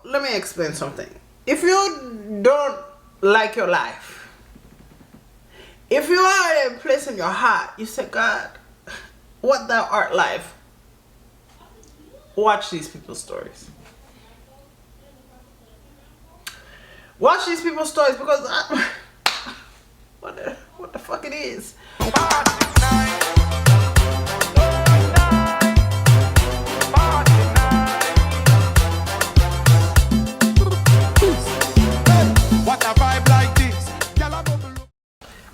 let me explain something. If you don't like your life, if you are in a place in your heart, you say, God, what thou art life, watch these people's stories. Watch these people's stories, because what the fuck it is.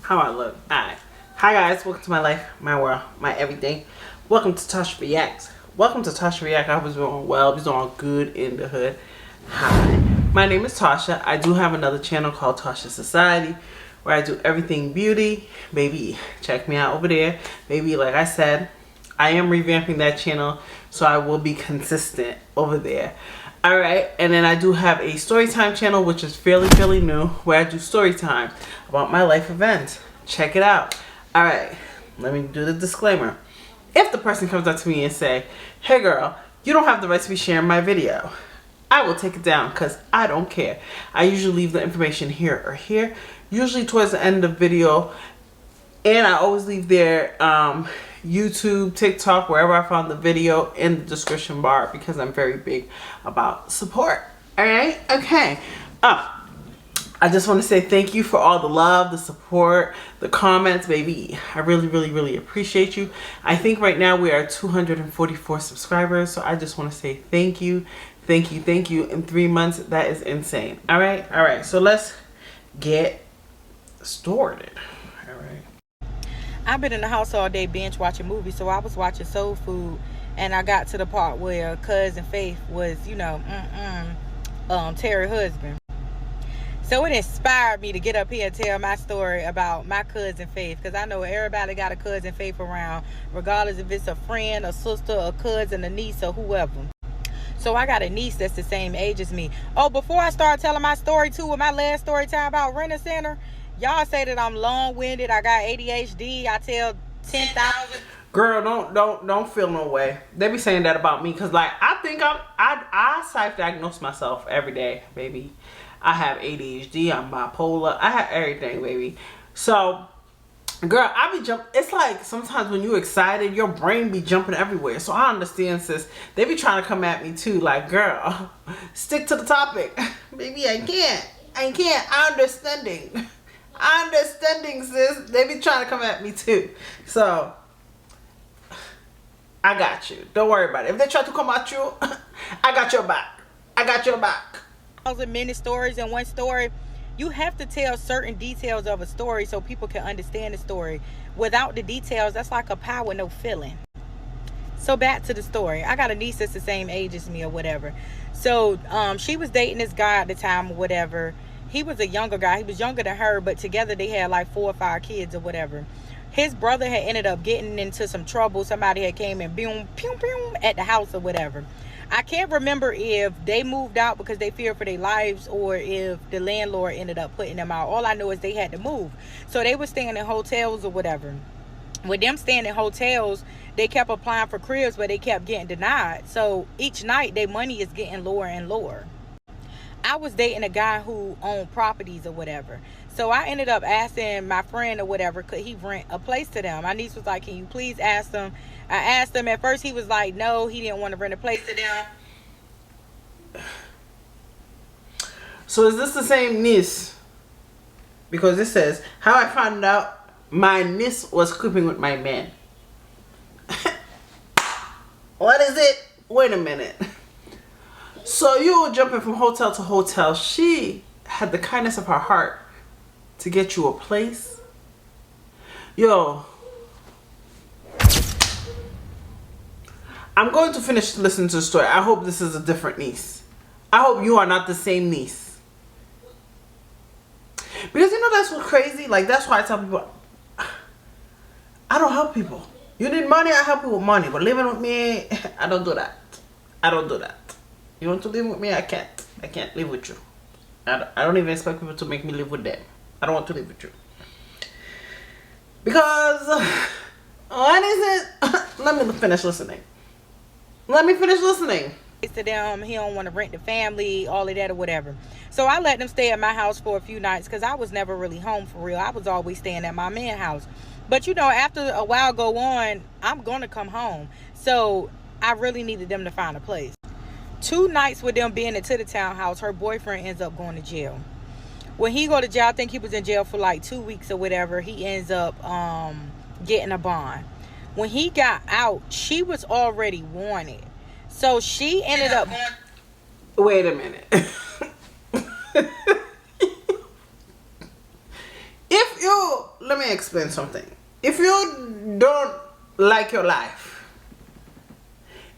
How I look. Alright. Hi guys, welcome to my life, my world, my everything. Welcome to Tasha Reacts. Welcome to Tasha React. I was doing well, I was doing good in the hood. Hi. My name is Tasha. I do have another channel called Tachassociety where I do everything beauty. Baby, check me out over there. Baby, like I said, I am revamping that channel, so I will be consistent over there. Alright, and then I do have a storytime channel, which is fairly new, where I do storytime about my life events. Check it out. Alright, let me do the disclaimer. If the person comes up to me and say, hey girl, you don't have the right to be sharing my video, I will take it down because I don't care. I usually leave the information here or here, usually towards the end of the video, and I always leave their YouTube, TikTok, wherever I found the video in the description bar, because I'm very big about support. Alright? Okay. I just want to say thank you for all the love, the support, the comments, baby. I really appreciate you. I think right now we are 244 subscribers, so I just want to say thank you. Thank you. In 3 months, that is insane. Alright, so let's get started. I've been in the house all day binge watching movies, so I was watching Soul Food, and I got to the part where Cousin Faith was, you know, Terry's husband. So it inspired me to get up here and tell my story about my cousin Faith, because I know everybody got a cousin Faith around, regardless if it's a friend, a sister, a cousin, a niece, or whoever. So I got a niece that's the same age as me. Oh, before I start telling my story too, with my last story time about Rent Center, y'all say that I'm long-winded, I got ADHD, I tell 10,000. Girl, don't feel no way. They be saying that about me, because like I think I self-diagnose myself every day, baby. I have ADHD, I'm bipolar, I have everything, baby. So girl, I be jumping. It's like sometimes when you're excited, your brain be jumping everywhere. So I understand, sis. They be trying to come at me too, like, girl, stick to the topic. Baby, I can't. I'm understanding, sis. They be trying to come at me too. So I got you. Don't worry about it. If they try to come at you, I got your back. Many stories in one story. You have to tell certain details of a story so people can understand the story. Without the details, that's like a pie with no filling. So back to the story. I got a niece that's the same age as me or whatever. So she was dating this guy at the time or whatever. He was a younger guy. He was younger than her, but together they had like 4 or 5 kids or whatever. His brother had ended up getting into some trouble. Somebody had came and boom, pew, pew, at the house or whatever. I can't remember if they moved out because they feared for their lives or if the landlord ended up putting them out. All I know is they had to move. So they were staying in hotels or whatever. With them staying in hotels, they kept applying for cribs, but they kept getting denied. So each night, their money is getting lower and lower. I was dating a guy who owned properties or whatever. So I ended up asking my friend or whatever, could he rent a place to them? My niece was like, can you please ask them? I asked him. At first he was like, no, he didn't want to rent a place to them. So is this the same niece? Because it says, how I found out my niece was creeping with my man. What is it? Wait a minute. So you were jumping from hotel to hotel. She had the kindness of her heart to get you a place. Yo, I'm going to finish listening to the story. I hope this is a different niece. I hope you are not the same niece. Because you know that's what's crazy. Like, that's why I tell people, I don't help people. You need money, I help you with money. But living with me, I don't do that. You want to live with me? I can't live with you. I don't even expect people to make me live with them. I don't want to live with you. Because, what is it? Let me finish listening. to them. He don't want to rent the family, all of that or whatever. So I let them stay at my house for a few nights because I was never really home for real. I was always staying at my man's house. But after a while go on, I'm going to come home. So I really needed them to find a place. 2 nights with them being into the townhouse, her boyfriend ends up going to jail. When he go to jail, I think he was in jail for like 2 weeks or whatever. He ends up getting a bond. When he got out, she was already wanted. So she ended up... Wait a minute. Let me explain something. If you don't like your life,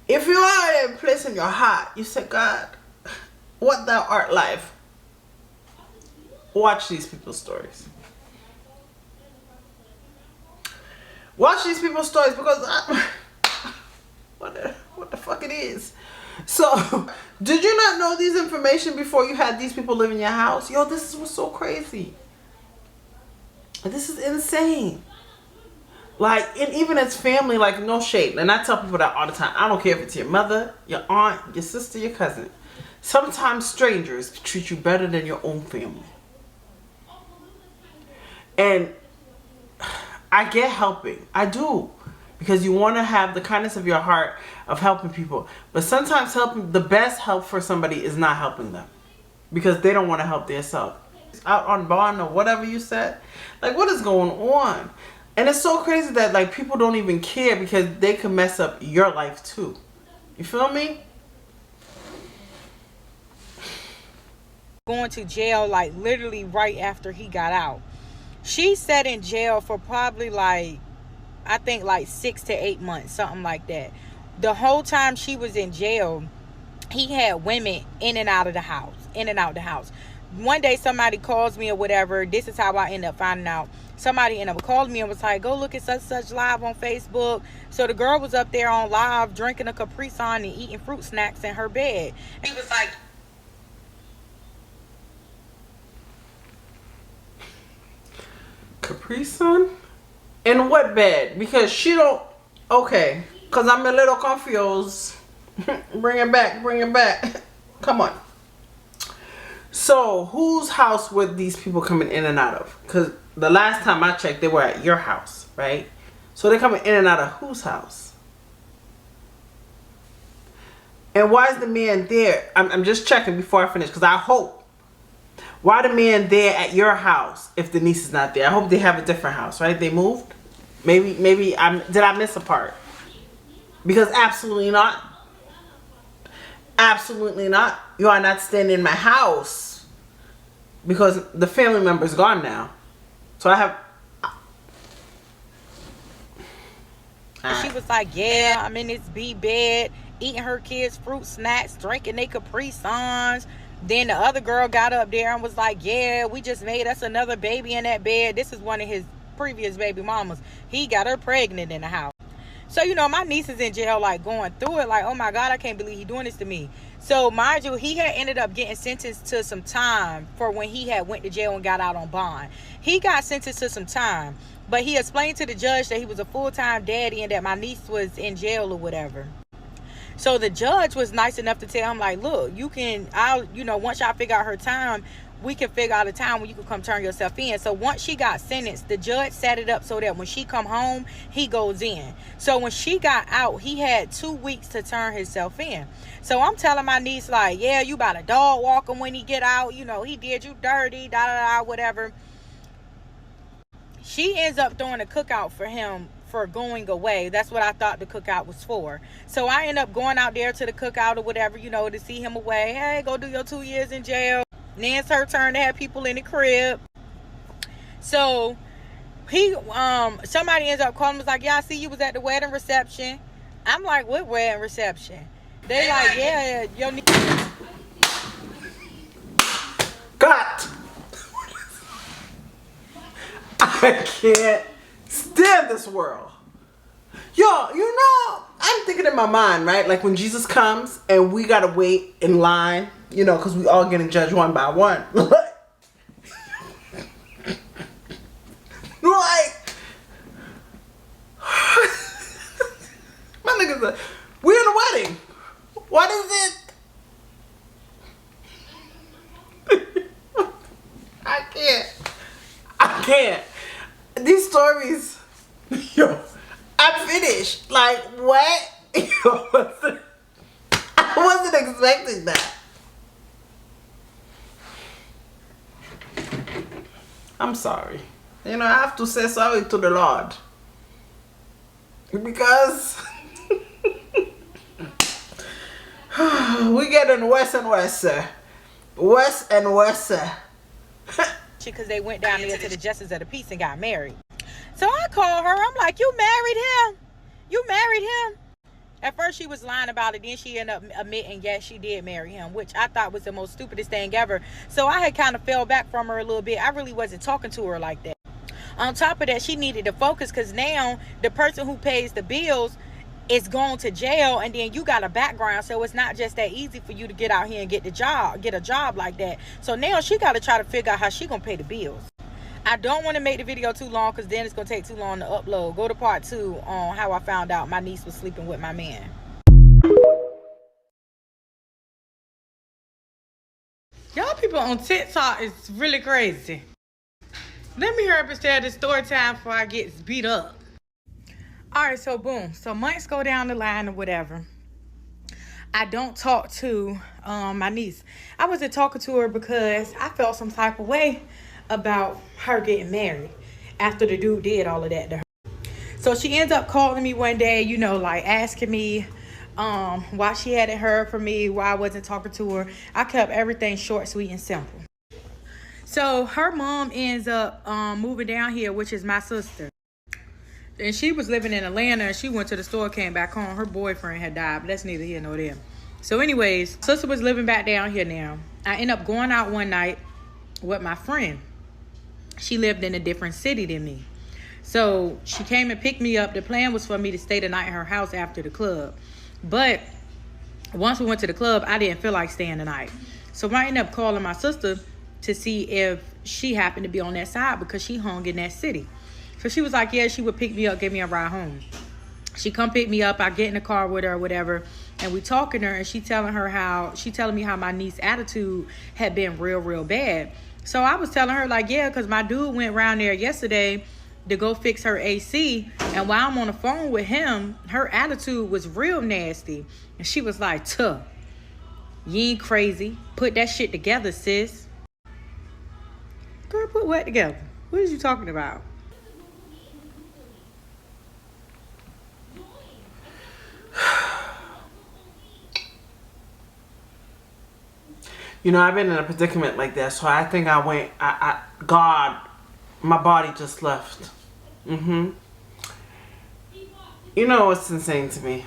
if you are at a place in your heart, you say, God, what thou art life? Watch these people's stories. Watch these people's stories because what the fuck it is. So, did you not know these information before you had these people live in your house? Yo, this was so crazy. This is insane. Like, and even as family, like, no shade. And I tell people that all the time. I don't care if it's your mother, your aunt, your sister, your cousin. Sometimes strangers treat you better than your own family. And I get helping. I do. Because you want to have the kindness of your heart of helping people. But sometimes the best help for somebody is not helping them. Because they don't want to help themselves. Out on bond or whatever you said. Like, what is going on? And it's so crazy that, like, people don't even care because they can mess up your life too. You feel me? Going to jail, like, literally right after he got out. She sat in jail for probably, like, I think, like, 6 to 8 months, something like that. The whole time she was in jail, he had women in and out of the house. In and out the house. One day somebody calls me or whatever. This is how I end up finding out. Somebody ended up calling me and was like, go look at such live on Facebook. So the girl was up there on live drinking a Capri Sun and eating fruit snacks in her bed. And he was like, Capri Sun? In what bed? Because she don't... Okay. Because I'm a little confused. Bring it back. Come on. So, whose house were these people coming in and out of? Because the last time I checked, they were at your house, right? So, they're coming in and out of whose house? And why is the man there? I'm just checking before I finish, because I hope. Why the man there at your house if the niece is not there? I hope they have a different house, right? They moved? Maybe did I miss a part? Because absolutely not. Absolutely not. You are not staying in my house. Because the family member is gone now. So I have... She was like, yeah, I'm in this bed, eating her kids' fruit snacks, drinking they Capri Suns. Then the other girl got up there and was like, yeah, we just made us another baby in that bed. This is one of his previous baby mamas. He got her pregnant in the house. So, my niece is in jail, like, going through it, like, oh my God, I can't believe he's doing this to me. So, mind you, he had ended up getting sentenced to some time for when he had went to jail and got out on bond. He got sentenced to some time, but he explained to the judge that he was a full-time daddy and that my niece was in jail or whatever. So, the judge was nice enough to tell him, like, look, once y'all figure out her time, we can figure out a time when you can come turn yourself in. So once she got sentenced, the judge set it up so that when she come home, he goes in. So when she got out, he had 2 weeks to turn himself in. So I'm telling my niece, like, yeah, you about to dog walk him when he get out. He did you dirty, whatever. She ends up throwing a cookout for him for going away. That's what I thought the cookout was for. So I end up going out there to the cookout or whatever, to see him away. Hey, go do your 2 years in jail. Then it's her turn to have people in the crib. So somebody ends up calling, was like, yeah, I see you was at the wedding reception. I'm like, what wedding reception? They like, yeah, your niece. God, I can't stand this world. Yo, I'm thinking in my mind, right? Like when Jesus comes and we gotta wait in line, because we all getting judged one by one. Like, my niggas, we're in a wedding. What is it? can't. These stories, yo, I'm finished. Like, what? I wasn't expecting that. I'm sorry. You know, I have to say sorry to the Lord. Because we getting worse and worse. Worse and worse. Because they went down there to the Justice of the Peace and got married. So I called her. I'm like, you married him? You married him? At first she was lying about it. Then she ended up admitting, yes, she did marry him, which I thought was the most stupidest thing ever. So I had kind of fell back from her a little bit. I really wasn't talking to her like that. On top of that, she needed to focus because now the person who pays the bills is going to jail, and then you got a background, so it's not just that easy for you to get out here and get a job like that. So now she got to try to figure out how she gonna pay the bills. I don't want to make the video too long because then it's gonna take too long to upload. Go to part 2 on how I found out my niece was sleeping with my man. Y'all people on TikTok is really crazy. Let me hurry up and stay at the story time before I get beat up. Alright, so boom. So months go down the line or whatever. I don't talk to my niece. I wasn't talking to her because I felt some type of way about her getting married after the dude did all of that to her. So she ends up calling me one day, you know, like asking me why she hadn't heard from me, why I wasn't talking to her. I kept everything short, sweet, and simple. So her mom ends up moving down here, which is my sister. And she was living in Atlanta, and she went to the store, came back home. Her boyfriend had died, but that's neither here nor there. So anyways, sister was living back down here now. I end up going out one night with my friend. She lived in a different city than me. So she came and picked me up. The plan was for me to stay the night at her house after the club. But once we went to the club, I didn't feel like staying the night. So I ended up calling my sister to see if she happened to be on that side because she hung in that city. So she was like, yeah, she would pick me up, give me a ride home. She come pick me up. I get in the car with her or whatever. And we talking to her, and she telling me how my niece's attitude had been real, real bad. So I was telling her, like, yeah, because my dude went around there yesterday to go fix her AC. And while I'm on the phone with him, her attitude was real nasty. And she was like, tuh, you ain't crazy. Put that shit together, sis. Girl, put what together? What is you talking about? You know, I've been in a predicament like that, so I think God, my body just left. You know what's insane to me?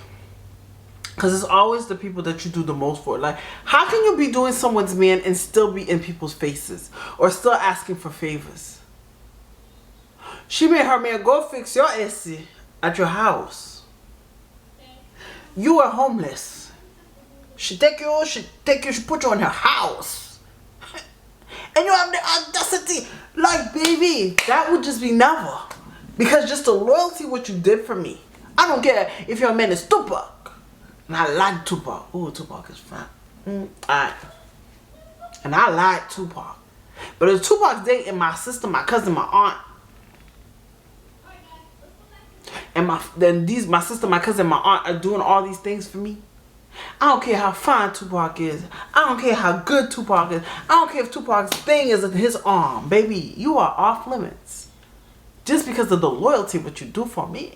Because it's always the people that you do the most for. Like, how can you be doing someone's man and still be in people's faces? Or still asking for favors? She made her man go fix your AC at your house. You were homeless. She take you, she put you in her house. And you have the audacity. Like, baby, that would just be never. Because just the loyalty what you did for me. I don't care if your man is Tupac. And I like Tupac. Oh, Tupac is fine. Alright. And I like Tupac. But if Tupac's dating my sister, my cousin, my aunt, and my sister, my cousin, my aunt are doing all these things for me. I don't care how fine Tupac is. I don't care how good Tupac is. I don't care if Tupac's thing is in his arm. Baby, you are off limits. Just because of the loyalty what you do for me.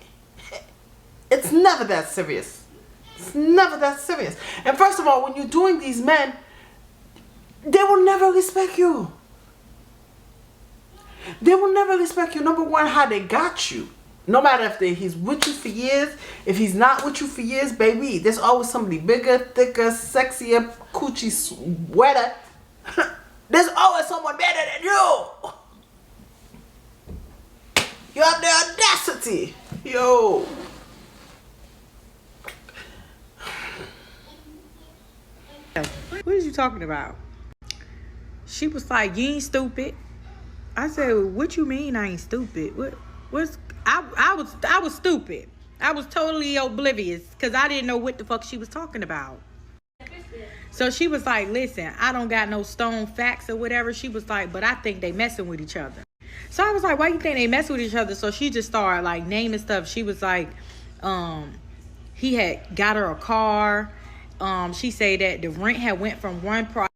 It's never that serious. It's never that serious. And first of all, when you're doing these men, they will never respect you. They will never respect you. Number one, how they got you. No matter if he's with you for years, if he's not with you for years, baby, there's always somebody bigger, thicker, sexier, coochie sweater. There's always someone better than you. You have the audacity. Yo. What are you talking about? She was like, you ain't stupid. I said, what you mean I ain't stupid? I was stupid. I was totally oblivious because I didn't know what the fuck she was talking about. So she was like, listen, I don't got no stone facts or whatever. She was like, but I think they messing with each other. So I was like, why you think they mess with each other? So she just started like naming stuff. She was like, he had got her a car. She said that the rent had went from one price.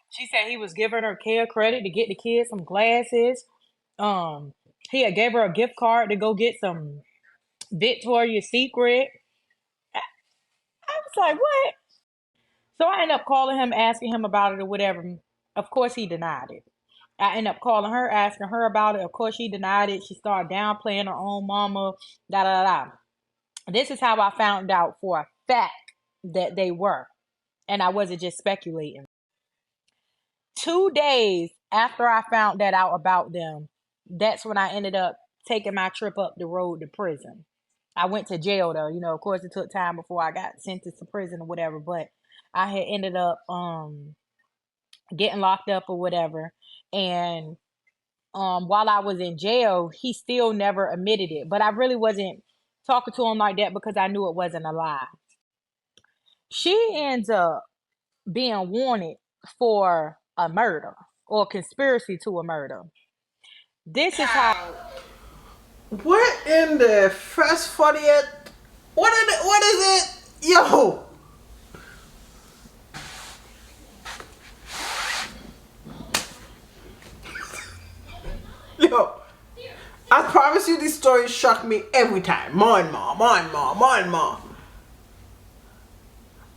She said he was giving her care credit to get the kids some glasses. Um, he had gave her a gift card to go get some Victoria's Secret. I was like, what? So I ended up calling him, asking him about it or whatever. Of course, he denied it. I ended up calling her, asking her about it. Of course, she denied it. She started downplaying her own mama. Da da da. This is how I found out for a fact that they were, and I wasn't just speculating. 2 days after I found that out about them, that's when I ended up taking my trip up the road to prison. I went to jail though, of course it took time before I got sentenced to prison or whatever, but I had ended up getting locked up or whatever. And while I was in jail, he still never admitted it. But I really wasn't talking to him like that because I knew it wasn't a lie. She ends up being wanted for a murder or conspiracy to a murder. This is how. What in the first 48? What is it? Yo! Yo! I promise you these stories shock me every time. More and more, more and more, more and more.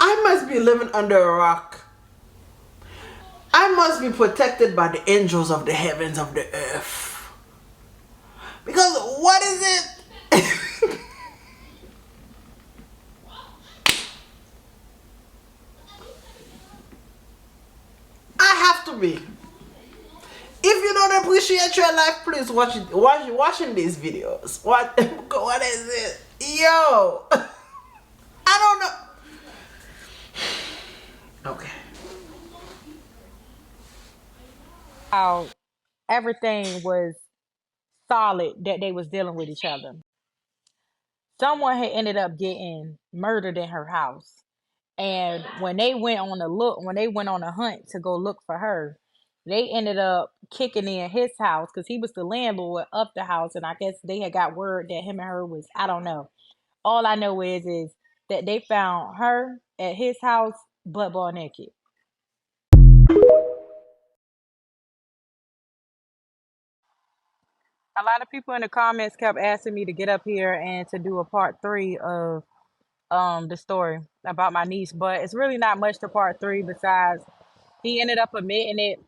I must be living under a rock. I must be protected by the angels of the heavens of the earth. Because what is it? I have to be. If you don't appreciate your life, please watching these videos. What is it? Yo! I don't know. Okay. how everything was solid that they was dealing with each other. Someone had ended up getting murdered in her house. And when they went on a hunt to go look for her, they ended up kicking in his house because he was the landlord of the house. And I guess they had got word that him and her was, I don't know. All I know is that they found her at his house butt naked. A lot of people in the comments kept asking me to get up here and to do a part 3 of the story about my niece, but it's really not much to part 3 besides he ended up admitting it.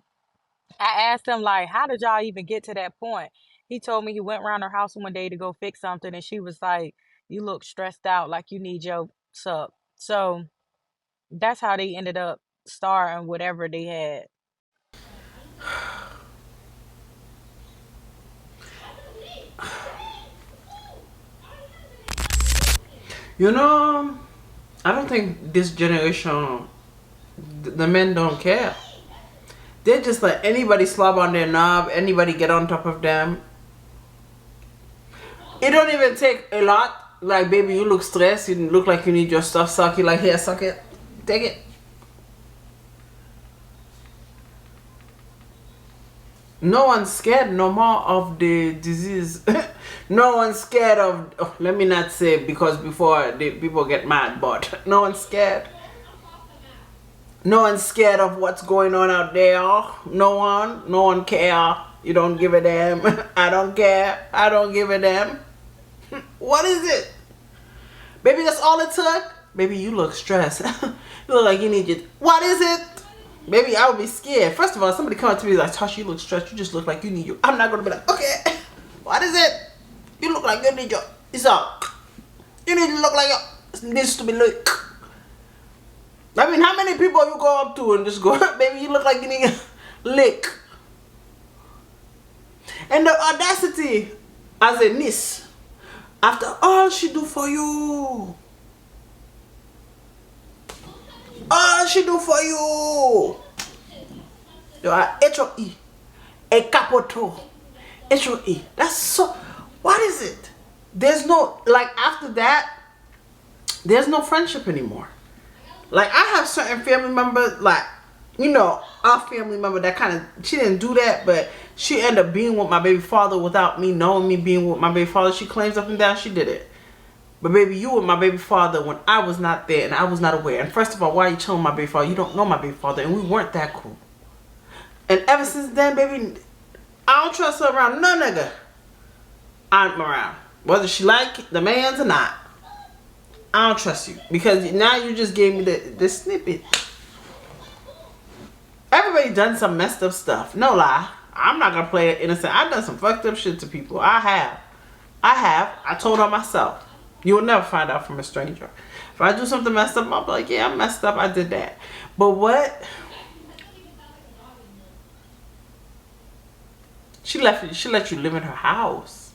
I asked him like, how did y'all even get to that point? He told me he went around her house one day to go fix something, and she was like, you look stressed out, like you need your sup. So that's how they ended up starting whatever they had. I don't think this generation, the men don't care. They just let anybody slob on their knob, anybody get on top of them. It don't even take a lot. Like, baby, you look stressed. You look like you need your stuff sucked. You like, here, suck it. Take it. No one's scared no more of the disease. No one's scared of, let me not say because before the people get mad, but no one's scared. No one's scared of what's going on out there. No one care. You don't give a damn. I don't care. I don't give a damn. What is it? Baby, that's all it took? Baby, you look stressed. You look like you need it. What is it? Baby, I would be scared. First of all, somebody come up to me like, Tosh, you look stressed. You just look like you need you. I'm not going to be like, okay. What is it? You look like you need your... It's up. You need to look like it needs to be look. I mean, how many people you go up to and just go, baby, you look like you need a lick. And the audacity as a niece, after all she do for you, all she do for you, you are HOE, a capoto, HOE. That's so, what is it? There's no, like after that, there's no friendship anymore. Like I have certain family members, like you know, our family member that kind of, she didn't do that, but she ended up being with my baby father without me knowing me being with my baby father. She claims up and down she did it. But baby, you were my baby father when I was not there and I was not aware. And first of all, why are you telling my baby father? You don't know my baby father, and we weren't that cool. And ever since then, baby, I don't trust her around no nigga I'm around. Whether she like the mans or not. I don't trust you. Because now you just gave me the snippet. Everybody done some messed up stuff. No lie. I'm not gonna play it innocent. I've done some fucked up shit to people. I have. I told her myself. You will never find out from a stranger. If I do something messed up, I'll be like, yeah, I messed up. I did that. But what? She let you live in her house.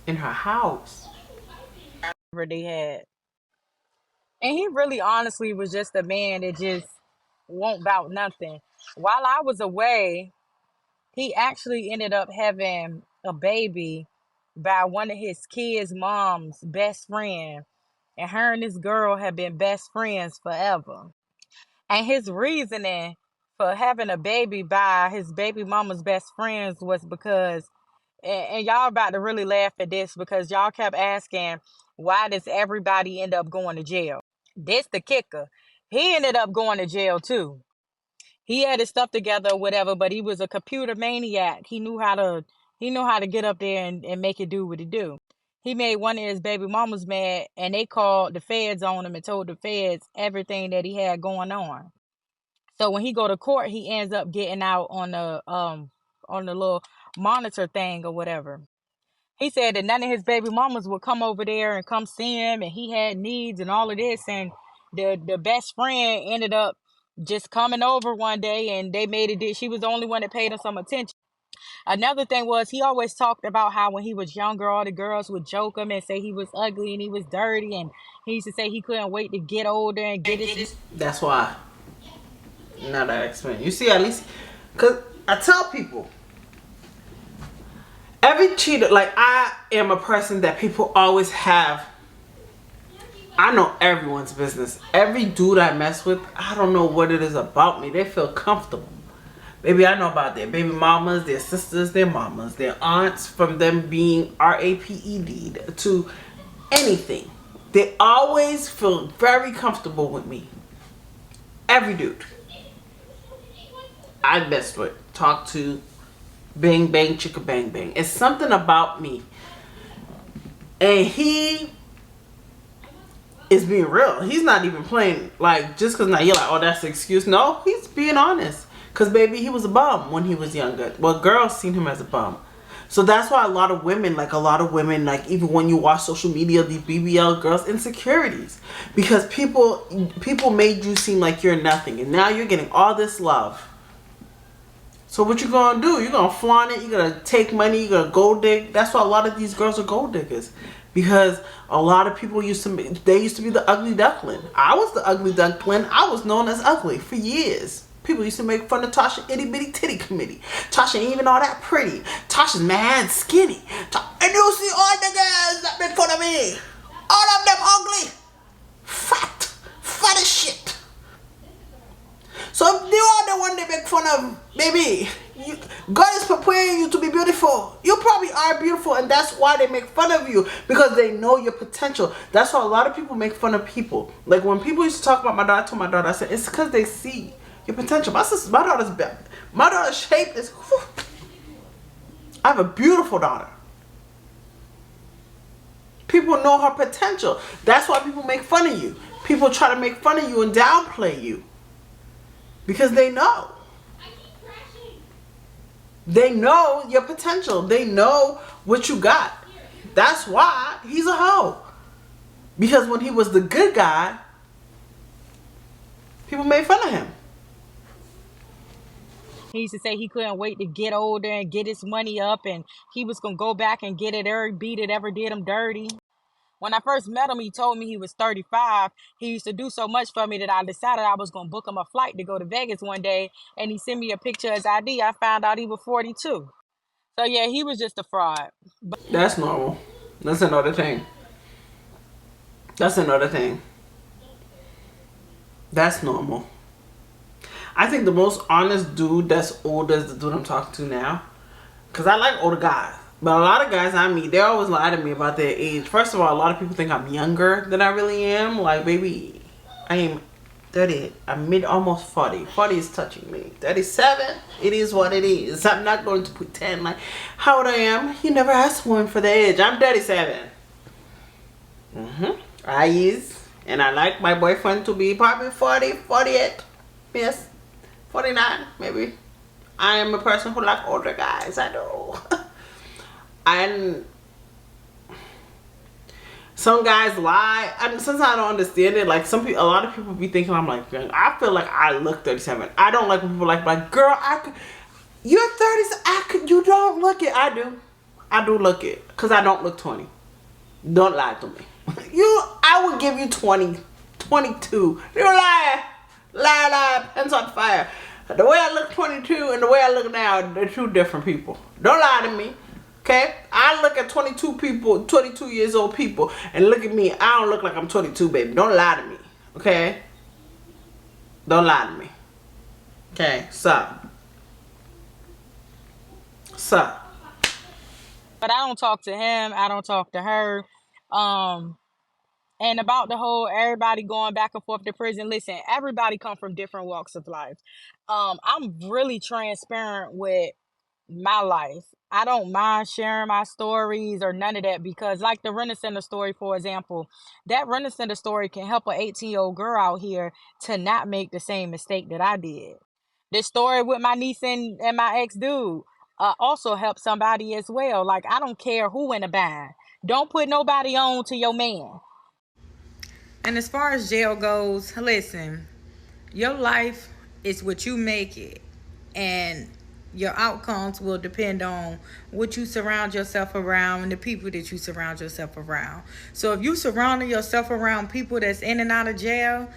In her house. They had. And he really honestly was just a man that just won't bout nothing. While I was away, he actually ended up having a baby by one of his kids' mom's best friend. And her and this girl have been best friends forever. And his reasoning for having a baby by his baby mama's best friends was because, and y'all about to really laugh at this because y'all kept asking, why does everybody end up going to jail? This the kicker. He ended up going to jail too. He had his stuff together or whatever, but he was a computer maniac. He knew how to get up there and make it do what it do. He made one of his baby mamas mad, and they called the feds on him and told the feds everything that he had going on. So when he go to court, he ends up getting out on the little monitor thing or whatever. He said that none of his baby mamas would come over there and come see him, and he had needs and all of this. And the best friend ended up just coming over one day, and they made it. She was the only one that paid him some attention. Another thing was he always talked about how when he was younger, all the girls would joke him and say he was ugly and he was dirty, and he used to say he couldn't wait to get older and get his. That's why. Now that I explain. You see, at least, because I tell people, every cheater, like I am a person that people always have. I know everyone's business. Every dude I mess with, I don't know what it is about me. They feel comfortable. Baby, I know about their baby mamas, their sisters, their mamas, their aunts, from them being RAPED to anything. They always feel very comfortable with me. Every dude I mess with, talk to, bang bang chicka bang bang. It's something about me. And he is being real. He's not even playing like just because now you're like, oh, that's an excuse. No, he's being honest. Cause baby, he was a bum when he was younger. Well, girls seen him as a bum. So that's why a lot of women, like even when you watch social media, these BBL girls, insecurities. Because people made you seem like you're nothing. And now you're getting all this love. So what you gonna do? You're gonna flaunt it, you're gonna take money, you're gonna gold dig. That's why a lot of these girls are gold diggers. Because a lot of people used to be the ugly duckling. I was the ugly duckling. I was known as ugly for years. People used to make fun of Tasha itty bitty titty committee. Tasha ain't even all that pretty. Tasha's mad skinny. And you see all the girls that make fun of me. All of them ugly. Fat as shit. So if you are the one they make fun of, baby, God is preparing you to be beautiful. You probably are beautiful, and that's why they make fun of you, because they know your potential. That's why a lot of people make fun of people. Like when people used to talk about my daughter, I told my daughter, I said, it's because they see your potential. My daughter's shape is, whew. I have a beautiful daughter. People know her potential. That's why people make fun of you. People try to make fun of you and downplay you. Because they know. They know your potential. They know what you got. That's why he's a hoe. Because when he was the good guy, people made fun of him. He used to say he couldn't wait to get older and get his money up, and he was going to go back and get it every beat it ever did him dirty. When I first met him, he told me he was 35. He used to do so much for me that I decided I was going to book him a flight to go to Vegas one day, and he sent me a picture of his ID. I found out he was 42. So yeah, he was just a fraud. That's normal. That's another thing. That's normal. I think the most honest dude that's older is the dude I'm talking to now. Because I like older guys. But a lot of guys I meet, they always lie to me about their age. First of all, a lot of people think I'm younger than I really am. Like, baby, I am 30. I'm almost 40. 40 is touching me. 37, it is what it is. I'm not going to pretend like how old I am. You never asked one for the age. I'm 37. I is. And I like my boyfriend to be probably 40, 48. Yes. 49, maybe. I am a person who like older guys. I know. And some guys lie. I mean, sometimes I don't understand it. Like, some people, a lot of people be thinking I'm like young. I feel like I look 37. I don't like when people like, girl, you're 30. You don't look it. I do. I do look it. Because I don't look 20. Don't lie to me. I would give you 20, 22. You lie. Lie, pants on fire. The way I look 22 and the way I look now, they're two different people. Don't lie to me. Okay? I look at 22 people, 22 years old people, and look at me. I don't look like I'm 22, baby. Don't lie to me. Okay? Don't lie to me. Okay? So. But I don't talk to him. I don't talk to her. And about the whole everybody going back and forth to prison. Listen, everybody come from different walks of life. I'm really transparent with my life. I don't mind sharing my stories or none of that because, like the Renner Center story, for example, that Renner Center story can help an 18-year-old girl out here to not make the same mistake that I did. This story with my niece and my ex-dude also helped somebody as well. Like, I don't care who in the bind. Don't put nobody on to your man. And as far as jail goes, listen, your life is what you make it. And your outcomes will depend on what you surround yourself around and the people that you surround yourself around. So if you surrounding yourself around people that's in and out of jail,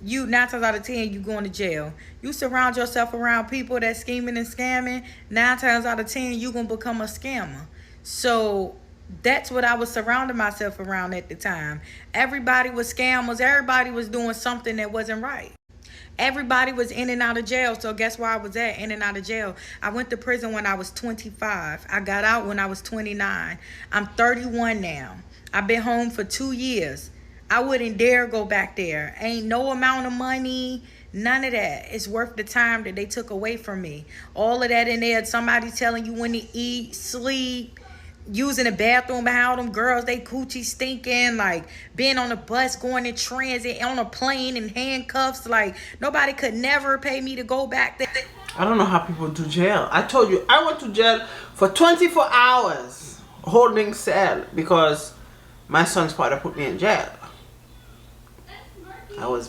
you 9 times out of 10 you going to jail. You surround yourself around people that's scheming and scamming, 9 times out of 10 you gonna become a scammer. So that's what I was surrounding myself around at the time. Everybody was scammers. Everybody was doing something that wasn't right. Everybody was in and out of jail. So guess where I was at? In and out of jail. I went to prison when I was 25. I got out when I was 29. I'm 31 now. I've been home for 2 years. I wouldn't dare go back there. Ain't no amount of money, none of that. It's worth the time that they took away from me. All of that in there, somebody telling you when to eat, sleep, using the bathroom behind them girls, they coochie stinking, like being on a bus, going in transit, on a plane in handcuffs. Like, nobody could never pay me to go back there. I don't know how people do jail. I told you, I went to jail for 24 hours holding cell because my son's father put me in jail. I was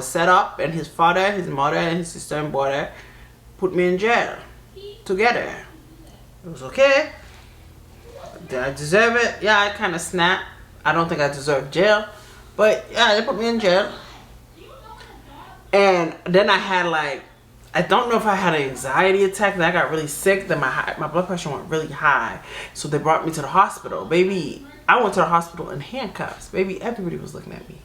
set up, and his father, his mother, and his sister and brother put me in jail together. It was okay. Did I deserve it? Yeah, I kind of snapped. I don't think I deserve jail, but yeah, they put me in jail. And then I had I don't know if I had an anxiety attack. Then I got really sick. Then my blood pressure went really high, so they brought me to the hospital. Baby, I went to the hospital in handcuffs. Baby, everybody was looking at me.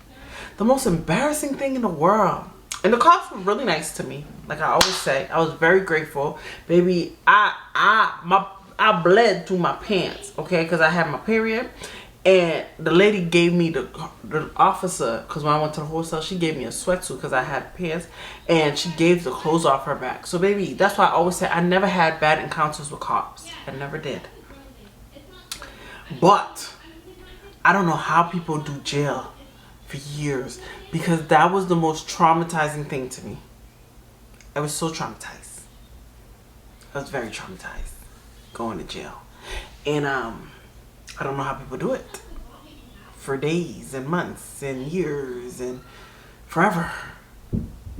The most embarrassing thing in the world. And the cops were really nice to me. Like I always say, I was very grateful. Baby, I bled through my pants, okay, because I had my period. And the lady gave me, the officer, because when I went to the hotel, she gave me a sweatsuit because I had pants. And she gave the clothes off her back. So baby, that's why I always say I never had bad encounters with cops. I never did. But I don't know how people do jail for years, because that was the most traumatizing thing to me. I was so traumatized. I was very traumatized going to jail. And I don't know how people do it for days and months and years and forever.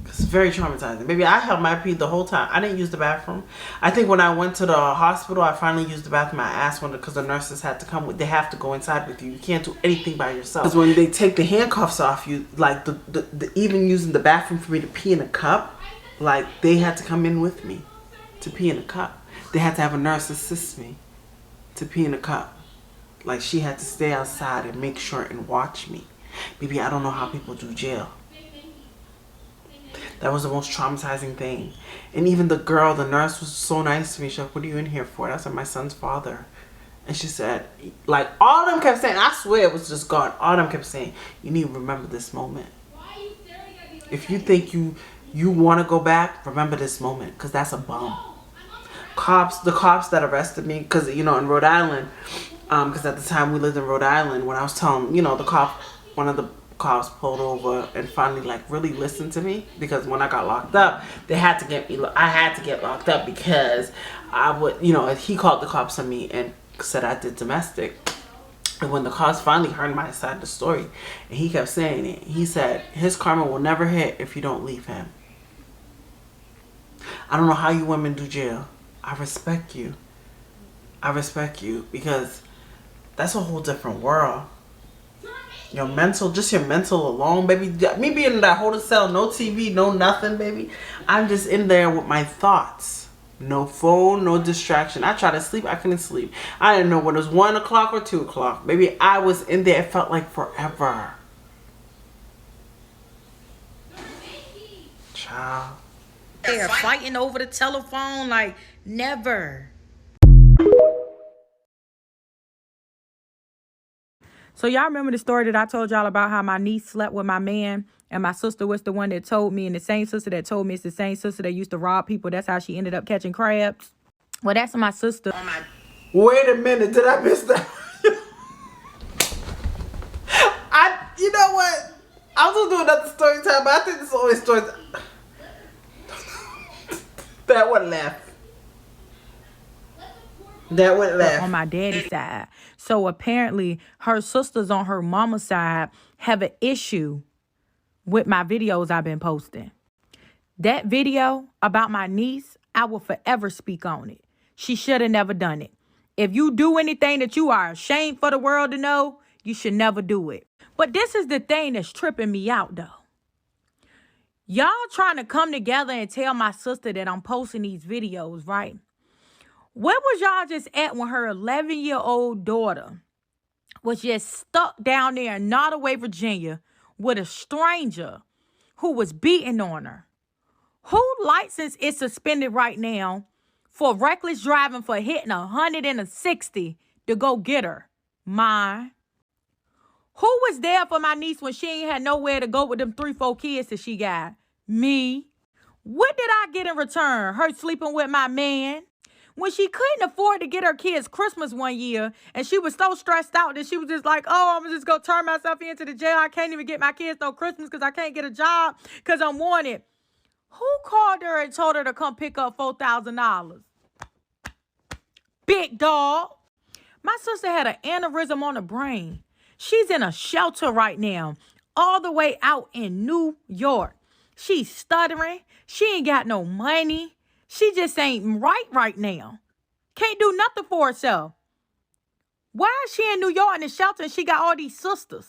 It's very traumatizing. Baby, I held my pee the whole time. I didn't use the bathroom. I think when I went to the hospital, I finally used the bathroom. I asked one because the nurses had to come with. They have to go inside with you. You can't do anything by yourself. Because when they take the handcuffs off you, like the even using the bathroom for me to pee in a cup, like they had to come in with me to pee in a cup. They had to have a nurse assist me to pee in a cup. Like she had to stay outside and make sure and watch me. Baby, I don't know how people do jail. That was the most traumatizing thing. And even the girl, the nurse, was so nice to me. She's like, what are you in here for? And I said, my son's father. And she said, like, all of them kept saying, I swear it was just God. All of them kept saying, you need to remember this moment. If you think you want to go back, remember this moment, because that's a bomb. The cops that arrested me, because, you know, in Rhode Island, because at the time we lived in Rhode Island, when I was telling, you know, one of the cops pulled over and finally, like, really listened to me, because when I got locked up, I had to get locked up because he called the cops on me and said I did domestic. And when the cops finally heard my side of the story, and he kept saying it, he said, his karma will never hit if you don't leave him. I don't know how you women do jail. I respect you. Because that's a whole different world. Your mental alone, baby. Me being in that holding cell, no TV, no nothing, baby. I'm just in there with my thoughts. No phone, no distraction. I tried to sleep, I couldn't sleep. I didn't know when it was 1 o'clock or 2 o'clock. Baby, I was in there. It felt like forever. Child. They're fighting over the telephone like never. So y'all remember the story that I told y'all about how my niece slept with my man and my sister was the one that told me, and the same sister that told me it's the same sister that used to rob people. That's how she ended up catching crabs. Well, that's my sister. Wait a minute, did I miss that? You know what? I was gonna do another story time, but I think this is always story time. That one left. On my daddy's side. So apparently her sisters on her mama's side have an issue with my videos I've been posting. That video about my niece, I will forever speak on it. She should have never done it. If you do anything that you are ashamed for the world to know, you should never do it. But this is the thing that's tripping me out, though. Y'all trying to come together and tell my sister that I'm posting these videos, right? Where was y'all just at when her 11-year-old daughter was just stuck down there in Nottoway, Virginia with a stranger who was beating on her? Whose license is suspended right now for reckless driving for hitting 160 to go get her? Mine. Who was there for my niece when she ain't had nowhere to go with them 3-4 kids that she got? Me. What did I get in return? Her sleeping with my man? When she couldn't afford to get her kids Christmas one year and she was so stressed out that she was just like, oh, I'm just going to turn myself into the jail. I can't even get my kids no Christmas because I can't get a job because I'm wanted. Who called her and told her to come pick up $4,000? Big dog. My sister had an aneurysm on her brain. She's in a shelter right now, all the way out in New York. She's stuttering. She ain't got no money. She just ain't right now. Can't do nothing for herself. Why is she in New York in the shelter and she got all these sisters?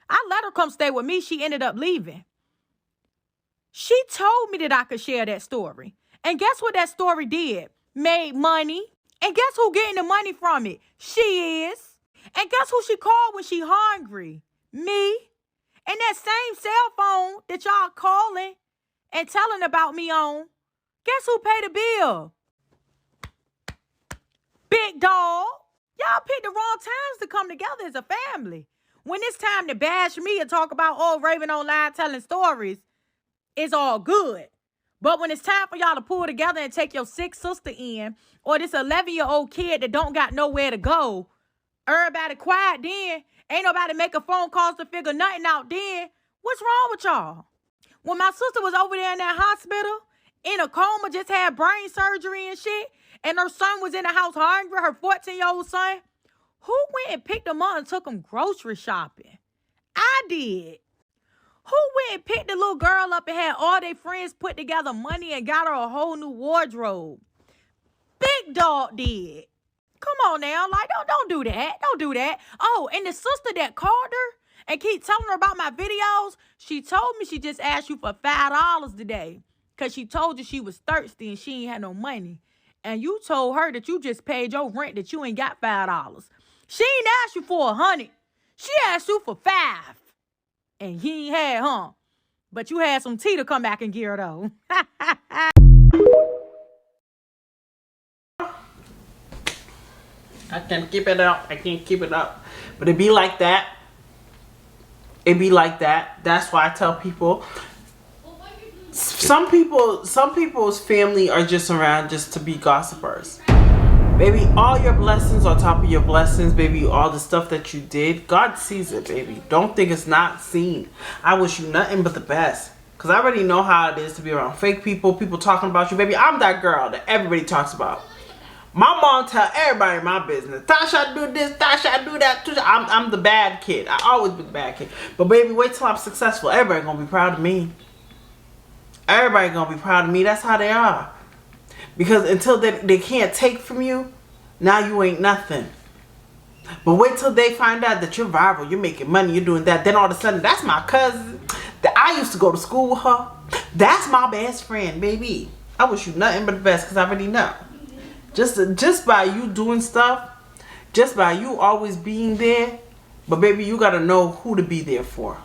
I let her come stay with me. She ended up leaving. She told me that I could share that story. And guess what that story did? Made money. And guess who getting the money from it? She is. And guess who she called when she hungry? Me. And that same cell phone that y'all calling and telling about me on, guess who paid the bill? Big dog. Y'all picked the wrong times to come together as a family. When it's time to bash me and talk about, oh, Raven online telling stories, it's all good. But when it's time for y'all to pull together and take your sick sister in, or this 11-year-old kid that don't got nowhere to go, everybody quiet then. Ain't nobody making phone calls to figure nothing out then. What's wrong with y'all? When my sister was over there in that hospital, in a coma, just had brain surgery and shit, and her son was in the house hungry, her 14-year-old son, who went and picked him up and took him grocery shopping? I did. Who went and picked the little girl up and had all their friends put together money and got her a whole new wardrobe? Big dog did. Come on now, like, don't do that. Don't do that. Oh, and the sister that called her and keep telling her about my videos, she told me she just asked you for $5 today because she told you she was thirsty and she ain't had no money. And you told her that you just paid your rent, that you ain't got $5. She ain't asked you for $100. She asked you for $5. And he ain't had, huh? But you had some tea to come back and gear though. I can't keep it up. I can't keep it up. But it be like that. It be like that. That's why I tell people. Some people's family are just around just to be gossipers. Baby, all your blessings on top of your blessings, baby, all the stuff that you did, God sees it, baby. Don't think it's not seen. I wish you nothing but the best. Because I already know how it is to be around fake people, people talking about you. Baby, I'm that girl that everybody talks about. My mom tell everybody my business. Tasha do this, Tasha do that. I'm the bad kid. I always been the bad kid. But baby, wait till I'm successful. Everybody gonna be proud of me. Everybody gonna be proud of me. That's how they are. Because until they can't take from you, now you ain't nothing. But wait till they find out that you're viral, you're making money, you're doing that. Then all of a sudden, that's my cousin. That I used to go to school with her. That's my best friend, baby. I wish you nothing but the best because I already know. Just by you doing stuff, just by you always being there, but baby, you gotta know who to be there for,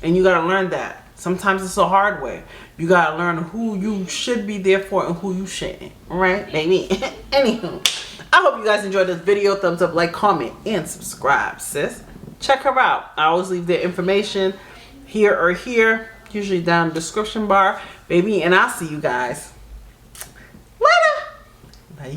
and you gotta learn that. Sometimes it's a hard way. You gotta learn who you should be there for and who you shouldn't. Alright, baby? Anywho, I hope you guys enjoyed this video. Thumbs up, like, comment, and subscribe, sis. Check her out. I always leave their information here or here, usually down in the description bar, baby, and I'll see you guys later. Bye.